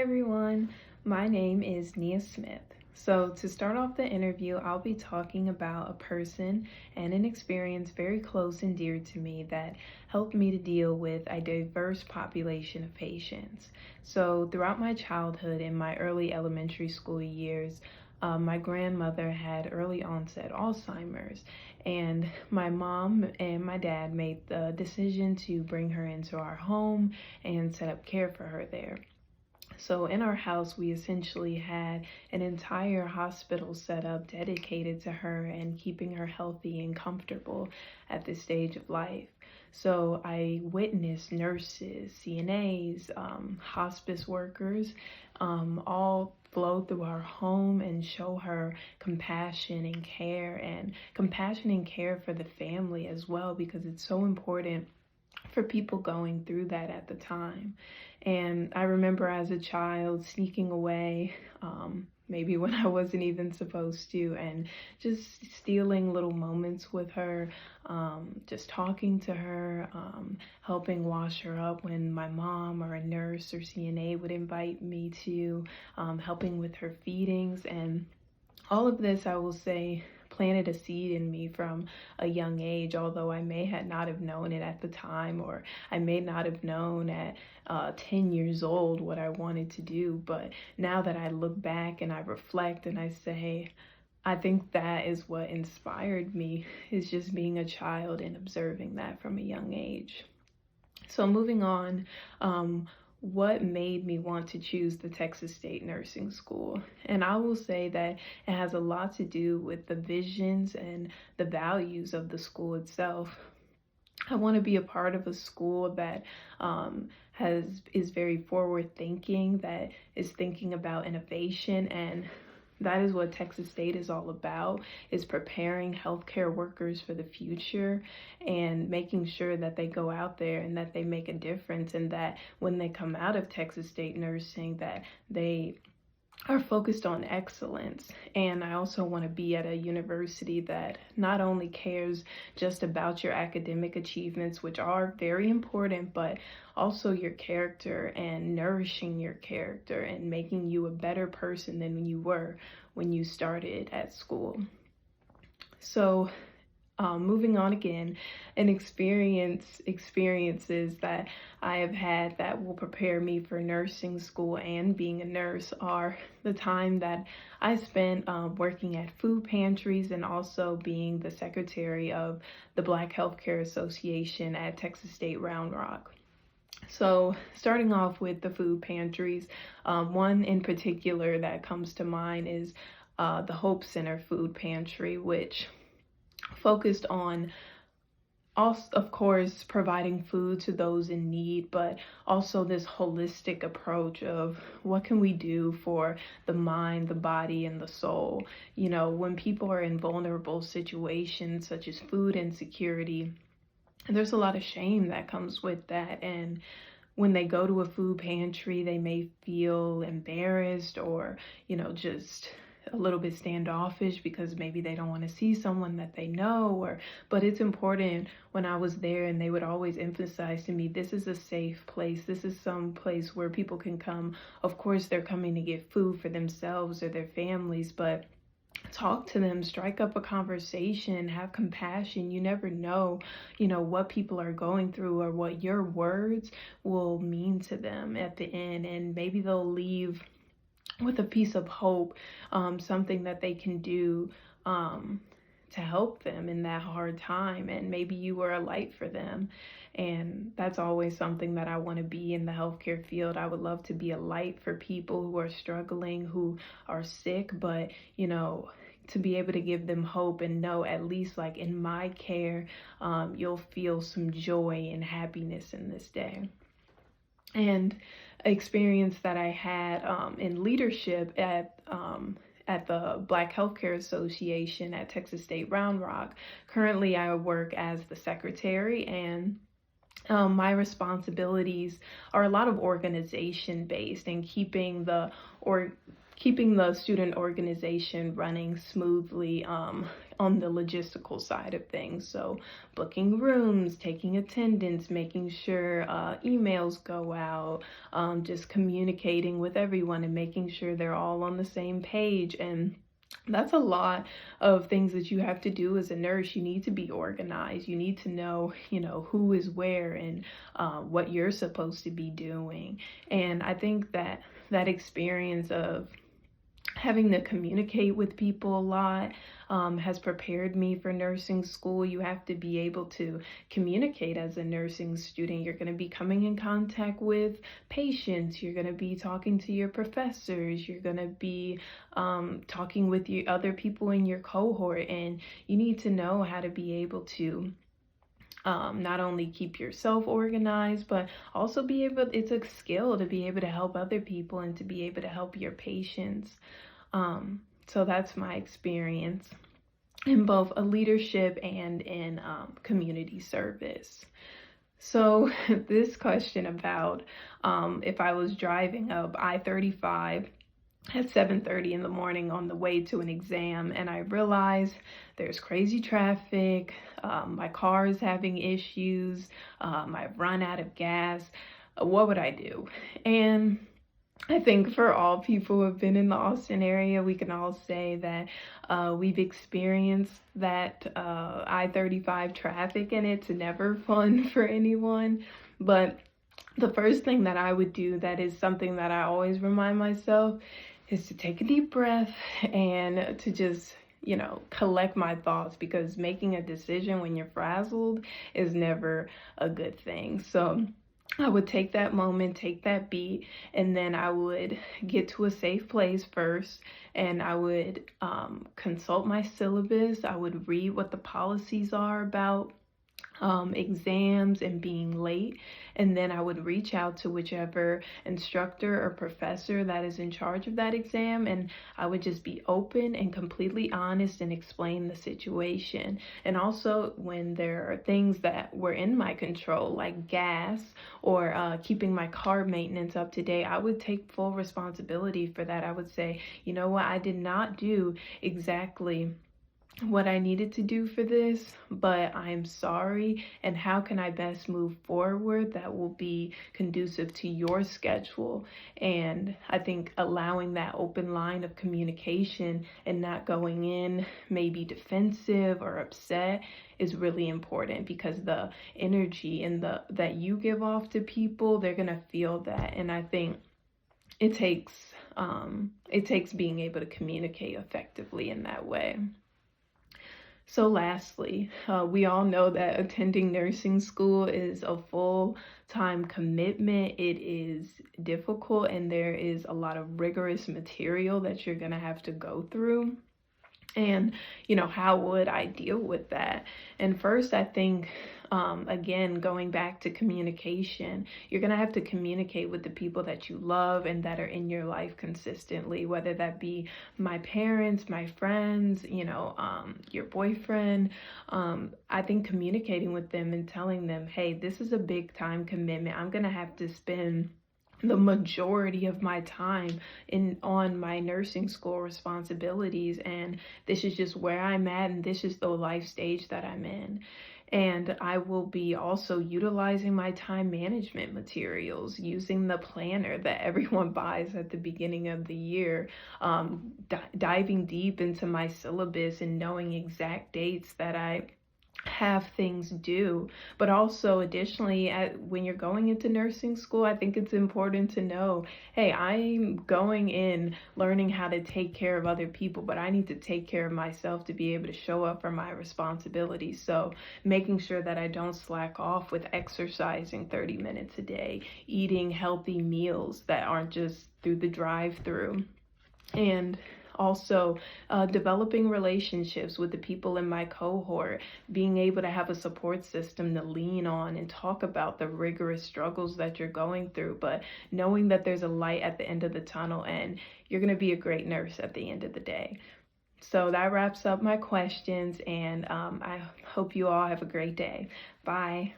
everyone, my name is Nia Smith. So, to start off the interview, I'll be talking about a person and an experience very close and dear to me that helped me to deal with a diverse population of patients. So, throughout my childhood and my early elementary school years, my grandmother had early onset Alzheimer's, and my mom and my dad made the decision to bring her into our home and set up care for her there. So in our house, we essentially had an entire hospital set up dedicated to her and keeping her healthy and comfortable at this stage of life. So I witnessed nurses, CNAs, hospice workers, all flow through our home and show her compassion and care for the family as well, because it's so important for people going through that at the time. And I remember as a child sneaking away, maybe when I wasn't even supposed to, and just stealing little moments with her, just talking to her, helping wash her up when my mom or a nurse or CNA would invite me to, helping with her feedings. And all of this, I will say, planted a seed in me from a young age, although I may not have known it at the time, or I may not have known at 10 years old what I wanted to do. But now that I look back and I reflect and I say, I think that is what inspired me, is just being a child and observing that from a young age. So moving on, what made me want to choose the Texas State Nursing School? And I will say that it has a lot to do with the visions and the values of the school itself. I want to be a part of a school that is very forward thinking, that is thinking about innovation, and that is what Texas State is all about, is preparing healthcare workers for the future and making sure that they go out there and that they make a difference, and that when they come out of Texas State Nursing, that they are focused on excellence. And I also want to be at a university that not only cares just about your academic achievements, which are very important, but also your character and nourishing your character and making you a better person than you were when you started at school. So moving on again, experiences that I have had that will prepare me for nursing school and being a nurse are the time that I spent working at food pantries and also being the secretary of the Black Healthcare Association at Texas State Round Rock. So starting off with the food pantries, one in particular that comes to mind is the Hope Center Food Pantry, which focused on, also, of course, providing food to those in need, but also this holistic approach of what can we do for the mind, the body, and the soul. You know, when people are in vulnerable situations such as food insecurity, there's a lot of shame that comes with that. And when they go to a food pantry, they may feel embarrassed or, just a little bit standoffish because maybe they don't want to see someone that they know, but it's important. When I was there, and they would always emphasize to me, this is a safe place. This is some place where people can come. Of course, they're coming to get food for themselves or their families, but talk to them, strike up a conversation, have compassion. You never know, what people are going through or what your words will mean to them at the end. And maybe they'll leave with a piece of hope, something that they can do to help them in that hard time. And maybe you were a light for them. And that's always something that I want to be in the healthcare field. I would love to be a light for people who are struggling, who are sick, but, to be able to give them hope and know, at least like in my care, you'll feel some joy and happiness in this day. And experience that I had in leadership at the Black Healthcare Association at Texas State Round Rock. Currently, I work as the secretary, and my responsibilities are a lot of organization based and keeping the student organization running smoothly on the logistical side of things. So booking rooms, taking attendance, making sure emails go out, just communicating with everyone and making sure they're all on the same page. And that's a lot of things that you have to do as a nurse. You need to be organized. You need to know, who is where and what you're supposed to be doing. And I think that that experience of having to communicate with people a lot has prepared me for nursing school. You have to be able to communicate as a nursing student. You're going to be coming in contact with patients. You're going to be talking to your professors. You're going to be talking with your other people in your cohort, and you need to know how to be able to not only keep yourself organized, but also be able, it's a skill to be able to help other people and to be able to help your patients. So that's my experience in both a leadership and in community service. So this question about if I was driving up I-35 at 7:30 in the morning on the way to an exam, and I realized there's crazy traffic, my car is having issues, I've run out of gas, what would I do? And I think for all people who have been in the Austin area, we can all say that we've experienced that I-35 traffic, and it's never fun for anyone. But the first thing that I would do, that is something that I always remind myself, is to take a deep breath and to just, collect my thoughts, because making a decision when you're frazzled is never a good thing. So I would take that moment, take that beat, and then I would get to a safe place first, and I would consult my syllabus. I would read what the policies are about exams and being late, and then I would reach out to whichever instructor or professor that is in charge of that exam, and I would just be open and completely honest and explain the situation. And also, when there are things that were in my control, like gas or keeping my car maintenance up to date, I would take full responsibility for that. I would say, you know what, I did not do exactly what I needed to do for this, but I'm sorry, and how can I best move forward that will be conducive to your schedule? And I think allowing that open line of communication and not going in maybe defensive or upset is really important, because the energy and that you give off to people, they're gonna feel that. And I think it takes being able to communicate effectively in that way. So lastly, we all know that attending nursing school is a full-time commitment. It is difficult, and there is a lot of rigorous material that you're going to have to go through. And, how would I deal with that? And first, I think, again, going back to communication, you're going to have to communicate with the people that you love and that are in your life consistently, whether that be my parents, my friends, your boyfriend. I think communicating with them and telling them, hey, this is a big time commitment. I'm going to have to spend the majority of my time on my nursing school responsibilities, and this is just where I'm at, and this is the life stage that I'm in. And I will be also utilizing my time management materials, using the planner that everyone buys at the beginning of the year, diving deep into my syllabus and knowing exact dates that I have things due. But also, additionally, when you're going into nursing school, I think it's important to know, hey, I'm going in learning how to take care of other people, but I need to take care of myself to be able to show up for my responsibilities. So making sure that I don't slack off with exercising 30 minutes a day, eating healthy meals that aren't just through the drive-through, and also developing relationships with the people in my cohort, being able to have a support system to lean on and talk about the rigorous struggles that you're going through, but knowing that there's a light at the end of the tunnel, and you're going to be a great nurse at the end of the day. So that wraps up my questions, and I hope you all have a great day. Bye.